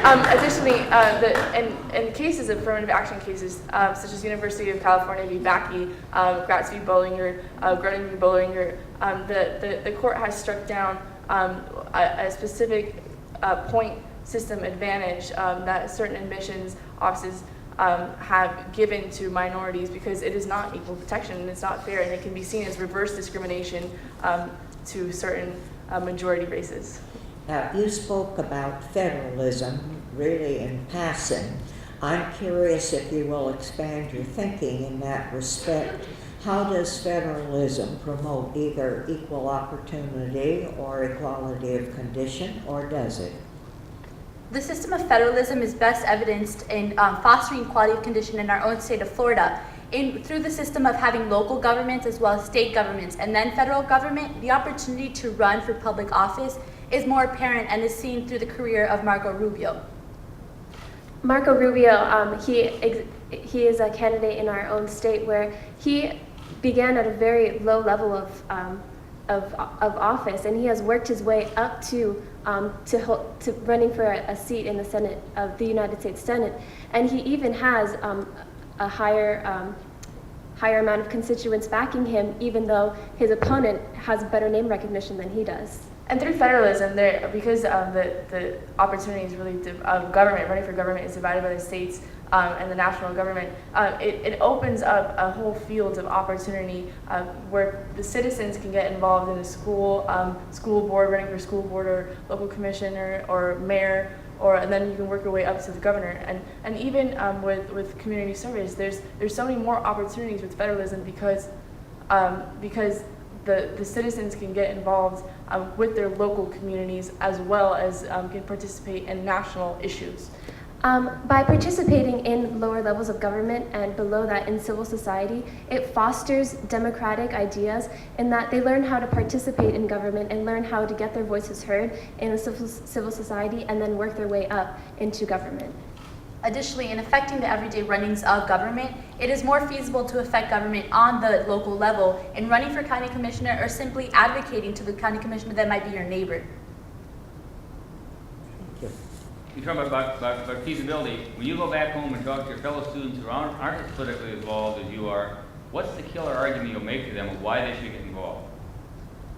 Additionally, in cases of affirmative action cases, such as University of California v. Bakke, Gratz v. Bollinger, Groningen v. Bollinger, the court has struck down a specific point system advantage that certain admissions offices have given to minorities because it is not equal protection and it's not fair, and it can be seen as reverse discrimination to certain majority races. You spoke about federalism really in passing. I'm curious if you will expand your thinking in that respect. How does federalism promote either equal opportunity or equality of condition, or does it? The system of federalism is best evidenced in fostering equality of condition in our own state of Florida. Through the system of having local governments as well as state governments and then federal government, the opportunity to run for public office is more apparent and is seen through the career of Marco Rubio. Marco Rubio, he is a candidate in our own state where he began at a very low level of office, and he has worked his way up to running for a seat in the Senate of the United States Senate, and he even has a higher amount of constituents backing him, even though his opponent has better name recognition than he does. And through federalism, because the opportunities really of government, running for government is divided by the states and the national government, it opens up a whole field of opportunity where the citizens can get involved in the school board, running for school board or local commissioner or mayor, and then you can work your way up to the governor. And even with community service, there's so many more opportunities with federalism because the citizens can get involved with their local communities as well as can participate in national issues. By participating in lower levels of government and below that in civil society, it fosters democratic ideas in that they learn how to participate in government and learn how to get their voices heard in a civil society and then work their way up into government. Additionally, in affecting the everyday runnings of government, it is more feasible to affect government on the local level in running for county commissioner or simply advocating to the county commissioner that might be your neighbor. You talk about feasibility. When you go back home and talk to your fellow students who aren't as politically involved as you are, what's the killer argument you'll make to them of why they should get involved?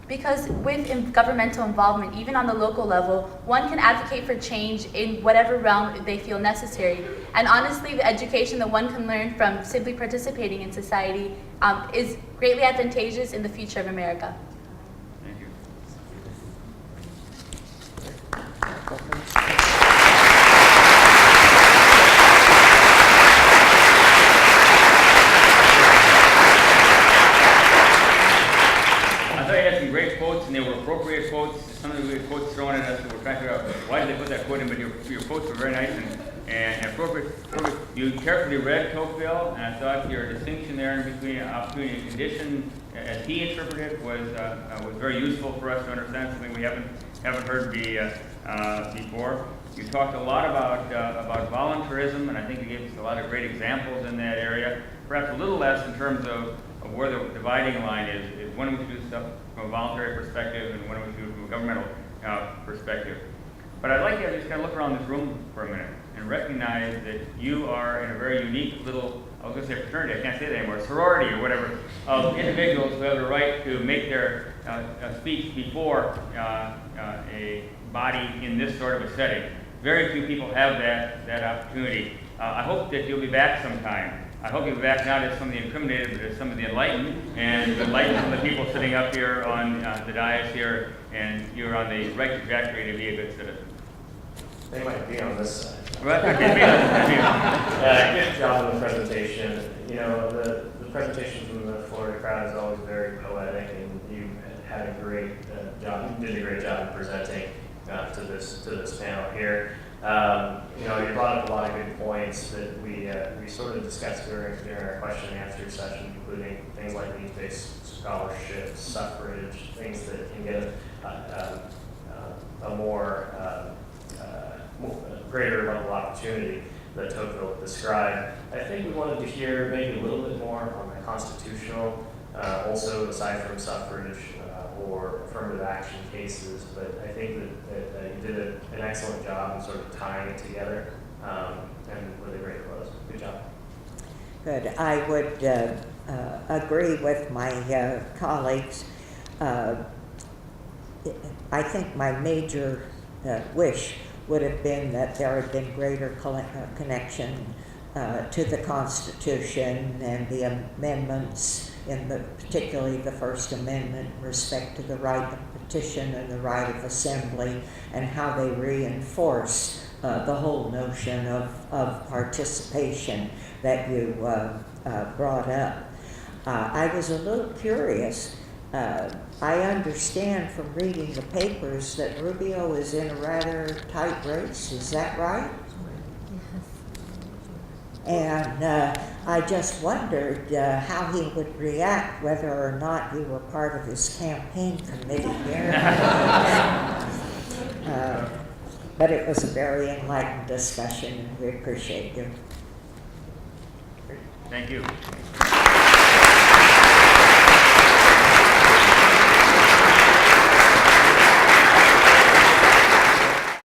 Because with governmental involvement, even on the local level, one can advocate for change in whatever realm they feel necessary. And honestly, the education that one can learn from simply participating in society is greatly advantageous in the future of America. Thank you. Great quotes, and they were appropriate quotes. Some of the quotes thrown at us, we're trying to figure out why did they put that quote in, but your quotes were very nice and appropriate. You carefully read Tocqueville, and I thought your distinction there in between opportunity and condition, as he interpreted it, was very useful for us to understand, something we haven't heard before. You talked a lot about voluntarism, and I think you gave us a lot of great examples in that area. Perhaps a little less in terms of where the dividing line is when we do stuff from a voluntary perspective and when we do it from a governmental perspective. But I'd like you to just kind of look around this room for a minute and recognize that you are in a very unique little, I was going to say fraternity, I can't say that anymore, sorority or whatever, of individuals who have the right to make their speech before a body in this sort of a setting. Very few people have that opportunity. I hope that you'll be back sometime. I hope you'll be back not as some of the incriminated, but as some of the enlightened, and enlighten some of the people sitting up here on the dais here, and you're on the right trajectory to be a good citizen. They might be on this side. Right. Good job on the presentation. You know, the presentation from the Florida crowd is always very poetic, and you had a great job. You did a great job in presenting to this panel here. You know, you brought up a lot of good points that we sort of discussed during our question and answer session, including things like needs-based scholarships, suffrage, things that can get a more greater level opportunity that Tocqueville described. I think we wanted to hear maybe a little bit more on the constitutional Also, aside from suffrage or affirmative action cases, but I think that you did an excellent job in sort of tying it together, and with a great close. Good job. Good. I would agree with my colleagues. I think my major wish would have been that there had been greater connection to the Constitution and the amendments, particularly the First Amendment, in respect to the right of petition and the right of assembly, and how they reinforce the whole notion of participation that you brought up. I was a little curious. I understand from reading the papers that Rubio is in a rather tight race. Is that right? And I just wondered how he would react, whether or not you were part of his campaign committee here. But it was a very enlightened discussion, and we appreciate you. Thank you.